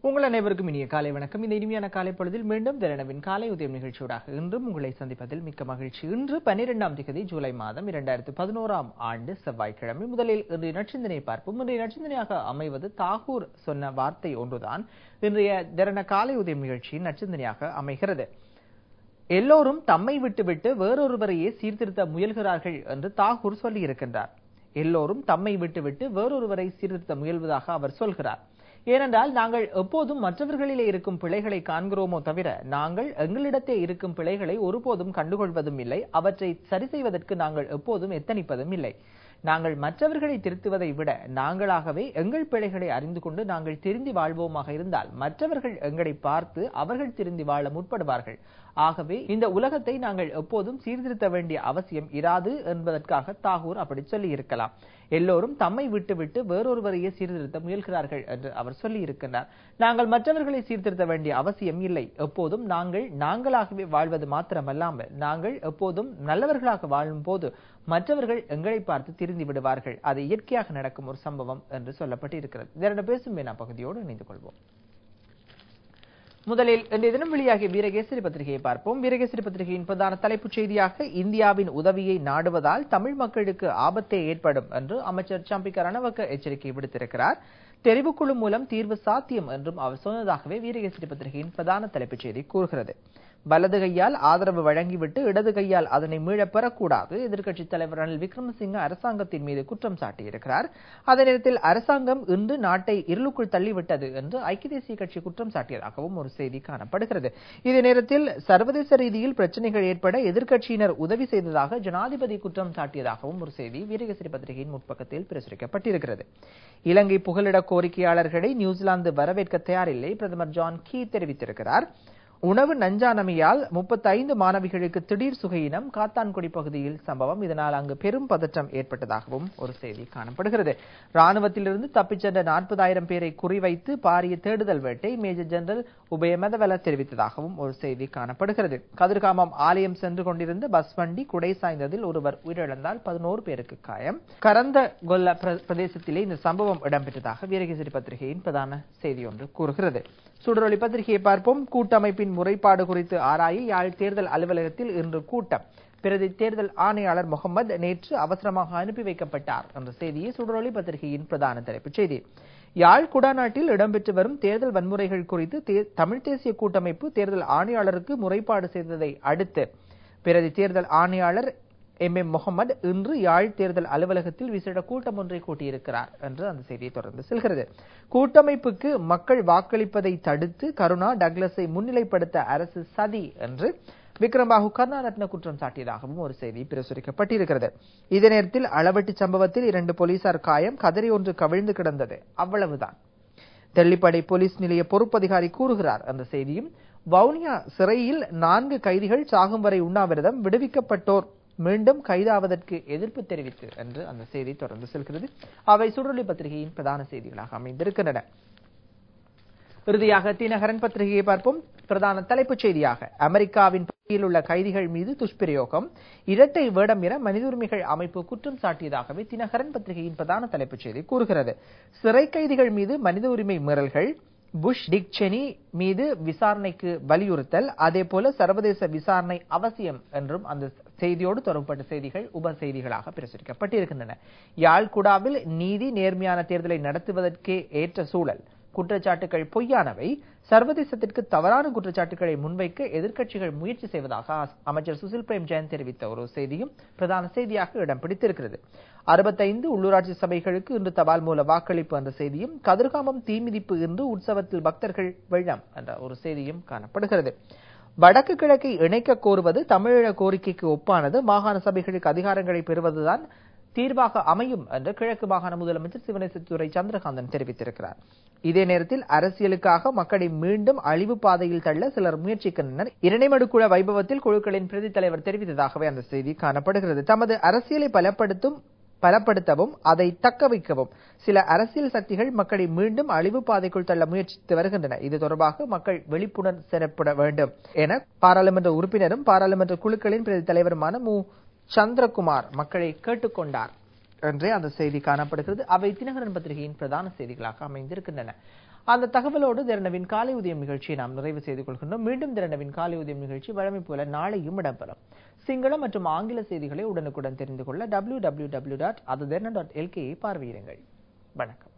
உங்கள் அனைவருக்கும் இனிய காலை வணக்கம். இந்த இனிமையான காலை பொழுதில் மீண்டும் திறனவின் காலை உதயம் நிகழ்ச்சியோடாக இன்றும் உங்களை சந்திப்பதில் மிக்க மகிழ்ச்சி. இன்று 12ஆம் தேதி ஜூலை மாதம் 2011ஆம் ஆண்டு செவ்வாய்க்கிழமை. முதலில் இன்றைய நற்சிந்தனை பார்ப்போம். இன்றைய நற்சிந்தனையாக அமைவது தாகூர் சொன்ன வார்த்தை ஒன்றுதான் இன்றைய திறன காலை உதயம் நிகழ்ச்சியின் நற்சிந்தனையாக அமைகிறது. எல்லோரும் தம்மை விட்டுவிட்டு வேறொருவரையே சீர்திருத்த முயல்கிறார்கள் என்று தாகூர் சொல்லியிருக்கின்றார். எல்லோரும் தம்மை விட்டுவிட்டு வேறொருவரை சீர்திருத்த முயல்வதாக அவர் சொல்கிறார். ஏனென்றால் நாங்கள் எப்போதும் மற்றவர்களிலே இருக்கும் பிழைகளை காண்கிறோமோ தவிர நாங்கள் எங்களிடத்தே இருக்கும் பிழைகளை ஒருபோதும் கண்டுகொள்வதும் இல்லை. அவற்றை சரி செய்வதற்கு நாங்கள் எப்போதும் எத்தனிப்பதும் இல்லை. நாங்கள் மற்றவர்களை திருத்துவதை விட நாங்களாகவே எங்கள் பிழைகளை அறிந்து கொண்டு நாங்கள் திருந்தி வாழ்வோமாக இருந்தால் மற்றவர்கள் எங்களை பார்த்து அவர்கள் திருந்தி வாழ முற்படுவார்கள். ஆகவே இந்த உலகத்தை நாங்கள் எப்போதும் சீர்திருத்த வேண்டிய அவசியம் இராது என்பதற்காக தாகூர் அப்படி சொல்லி இருக்கலாம். எல்லோரும் தம்மை விட்டுவிட்டு வேறொருவரையே சீர்திருத்த முயல்கிறார்கள் என்று அவர் சொல்லி இருக்கின்றார். நாங்கள் மற்றவர்களை சீர்திருத்த வேண்டிய அவசியம் இல்லை. எப்போதும் நாங்களாகவே வாழ்வது மாத்திரமல்லாமல் நாங்கள் எப்போதும் நல்லவர்களாக வாழும் போது மற்றவர்கள் எங்களை பார்த்து திருந்தி விடுவார்கள். அது இயற்கையாக நடக்கும் ஒரு சம்பவம் என்று சொல்லப்பட்டு இருக்கிறது. இதனை பேசும் வேணா பகுதியோடு இணைந்து கொள்வோம். முதலில் இன்றைய தினம் வெளியாகிய வீரகேசரி பத்திரிகையை பார்ப்போம். வீரகேசரி பத்திரிகையின் பிரதான தலைப்புச் செய்தியாக இந்தியாவின் உதவியை நாடுவதால் தமிழ் மக்களுக்கு ஆபத்தே ஏற்படும் என்று அமைச்சர் சம்பிக்க ரணவக்க எச்சரிக்கை விடுத்திருக்கிறார். தெரிவுக்குழு மூலம் தீர்வு சாத்தியம் என்றும் அவர் சொன்னதாகவே வீரகேசரி பத்திரிகையின் பிரதான தலைப்புச் செய்தி கூறுகிறது. வலது கையால் ஆதரவு வழங்கிவிட்டு இடது கையால் அதனை மீளப் பெறக்கூடாது. எதிர்க்கட்சித் தலைவர் ரணில் விக்ரமசிங்க அரசாங்கத்தின் மீது குற்றம் சாட்டியிருக்கிறார். அதே நேரத்தில் அரசாங்கம் இன்று நாட்டை இருளுக்குள் தள்ளிவிட்டது என்று ஐக்கிய தேசிய கட்சி குற்றம் சாட்டியதாகவும் ஒரு செய்தி காணப்படுகிறது. இதே நேரத்தில் சர்வதேச ரீதியில் பிரச்சனைகள் ஏற்பட எதிர்க்கட்சியினர் உதவி செய்ததாக ஜனாதிபதி குற்றம் சாட்டியதாகவும் ஒரு செய்தி வீரகேசரி பத்திரிகையின் முற்பக்கத்தில் பிரசுரிக்கப்பட்டிருக்கிறது. இலங்கை புகலிட கோரிக்கையாளர்களை நியூசிலாந்து வரவேற்க தயாரில்லை பிரதமர் ஜான் கீ தெரிவித்திருக்கிறார். உணவு நஞ்சானமையால் 35 மாணவிகளுக்கு திடீர் சுகையினம் காத்தான்குடி பகுதியில் சம்பவம். இதனால் அங்கு பெரும் பதற்றம் ஏற்பட்டதாகவும் ஒரு செய்தி காணப்படுகிறது. ராணுவத்திலிருந்து தப்பிச் சென்ற 40,000 பேரை குறிவைத்து பாரிய தேடுதல் வேட்டை மேஜர் ஜெனரல் உபயமெதவல தெரிவித்ததாகவும் ஒரு செய்தி காணப்படுகிறது. கதிர்காமம் ஆலயம் சென்று கொண்டிருந்த பஸ் வண்டி குடை சாய்ந்ததில் ஒருவர் உயிரிழந்தால் 11 பேருக்கு காயம். கரந்த கொல்ல பிரதேசத்திலே இந்த சம்பவம் இடம்பெற்றதாக வீரகேசரி பத்திரிகையின் பிரதான செய்தி ஒன்று கூறுகிறது. சுடரொளி பத்திரிகையை பார்ப்போம். கூட்டமைப்பின் முறைப்பாடு குறித்து ஆராய யாழ் தேர்தல் அலுவலகத்தில் இன்று கூட்டம். பிரதி தேர்தல் ஆணையாளர் முகமது நேற்று அவசரமாக அனுப்பி வைக்கப்பட்டார் என்ற செய்தியை சுடரொளி பத்திரிகையின் பிரதான தலைப்புச் செய்தி. யாழ் குடாநாட்டில் இடம்பெற்று வரும் தேர்தல் வன்முறைகள் குறித்து தமிழ் தேசிய கூட்டமைப்பு தேர்தல் ஆணையாளருக்கு முறைப்பாடு செய்ததை அடுத்து பிரதி தேர்தல் ஆணையாளர் MM முகமது இன்று யாழ் தேர்தல் அலுவலகத்தில் விசேட கூட்டம் ஒன்றை கூட்டியிருக்கிறார் என்று அந்த செய்தியை தொடர்ந்து செல்கிறது. கூட்டமைப்புக்கு மக்கள் வாக்களிப்பதை தடுத்து கருணா டக்ளஸை முன்னிலைப்படுத்த அரசு சதி என்று விக்ரமபாகு கருணாரத்ன குற்றம் சாட்டியதாகவும் ஒரு செய்தி பிரசுரிக்கப்பட்டிருக்கிறது. இதே நேரத்தில் அளவெட்டு சம்பவத்தில் 2 போலீசார் காயம், கதறி ஒன்று கவிழ்ந்து கிடந்தது, அவ்வளவுதான் தெல்லிப்படை போலீஸ் நிலைய பொறுப்பதிகாரி கூறுகிறார் அந்த செய்தியும். வவுனியா சிறையில் 4 கைதிகள் சாகும் வரை உண்ணாவிரதம், விடுவிக்கப்பட்டோர் மீண்டும் கைதாவதற்கு எதிர்ப்பு தெரிவித்து என்று அந்த செய்தி தொடர்ந்து செல்கிறது. அவை சுடரொளி பத்திரிகையின் பிரதான செய்திகளாக அமைந்திருக்கின்றன. இறுதியாக தினகரன் பத்திரிகையை பார்ப்போம். பிரதான தலைப்புச் செய்தியாக அமெரிக்காவின் பகுதியில் உள்ள கைதிகள் மீது துஷ்பிரயோகம், இரட்டை வேடம் என மனித உரிமைகள் அமைப்பு குற்றம் சாட்டியதாகவே தினகரன் பத்திரிகையின் பிரதான தலைப்புச் செய்தி கூறுகிறது. சிறை கைதிகள் மீது மனித உரிமை மீறல்கள், புஷ் டிக் செனி மீது விசாரணைக்கு வலியுறுத்தல், அதே போல சர்வதேச விசாரணை அவசியம் என்றும் அந்த செய்தியோடு தொடர்பட்ட செய்திகள் உப செய்திகளாக பிரசுரிக்கப்பட்டிருக்கின்றன. யாழ்குடாவில் நீதி நேர்மையான தேர்தலை நடத்துவதற்கே ஏற்ற சூழல், குற்றச்சாட்டுகள் பொய்யானவை, சர்வதேசத்திற்கு தவறான குற்றச்சாட்டுகளை முன்வைக்க எதிர்க்கட்சிகள் முயற்சி செய்வதாக அமைச்சர் சுசில் பிரேம் ஜெயந்த் தெரிவித்த ஒரு செய்தியும் பிரதான செய்தியாக இடம் பிடித்திருக்கிறது. 65 உள்ளூராட்சி சபைகளுக்கு இன்று தபால் மூல வாக்களிப்பு என்ற செய்தியும், கதிர்காமம் தீமிதிப்பு இன்று உற்சவத்தில் பக்தர்கள் வெள்ளம் என்ற ஒரு செய்தியும் காணப்படுகிறது. வடக்கு கிழக்கை இணைக்க கோருவது தமிழீழ கோரிக்கைக்கு ஒப்பானது, மாகாண சபைகளுக்கு அதிகாரங்களை பெறுவதுதான் தீர்வாக அமையும் என்று கிழக்கு மாகாண முதலமைச்சர் சிவனேசத்துறை சந்திரகாந்தன் தெரிவித்திருக்கிறார். இதே நேரத்தில் அரசியலுக்காக மக்களை மீண்டும் அழிவு பாதையில் தள்ள சிலர் முயற்சிக்கின்றனர். இரணைமடுக்குள வைபவத்தில் குழுக்களின் பிரதி தலைவர் தெரிவித்ததாகவே அந்த செய்தி காணப்படுகிறது. தமது அரசியலை பலப்படுத்தவும் அதை தக்க வைக்கவும் சில அரசியல் சக்திகள் மக்களை மீண்டும் அழிவு பாதைக்குள் தள்ள முயற்சித்து வருகின்றன. இது தொடர்பாக மக்கள் விழிப்புணர்வு செயற்பட வேண்டும் என பாராளுமன்ற உறுப்பினரும் பாராளுமன்ற குழுக்களின் பிரதி தலைவருமான மு. சந்திரகுமார் மக்களை கேட்டுக்கொண்டார் என்றே அந்த செய்தி காணப்படுகிறது. அவை தினகரன் பத்திரிகையின் பிரதான செய்திகளாக அமைந்திருக்கின்றன. அந்த தகவலோடு திறனவின் காலை உதயம் நிகழ்ச்சியை நாம் நிறைவு செய்து கொள்கின்றோம். மீண்டும் திறனவின் காலை உதயம் நிகழ்ச்சி வழமை போல நாளையும் இடம்பெறும். சிங்கள மற்றும் ஆங்கில செய்திகளை உடனுக்குடன் தெரிந்து கொள்ள www.adutherna.lk பார்வையிடுங்கள். வணக்கம்.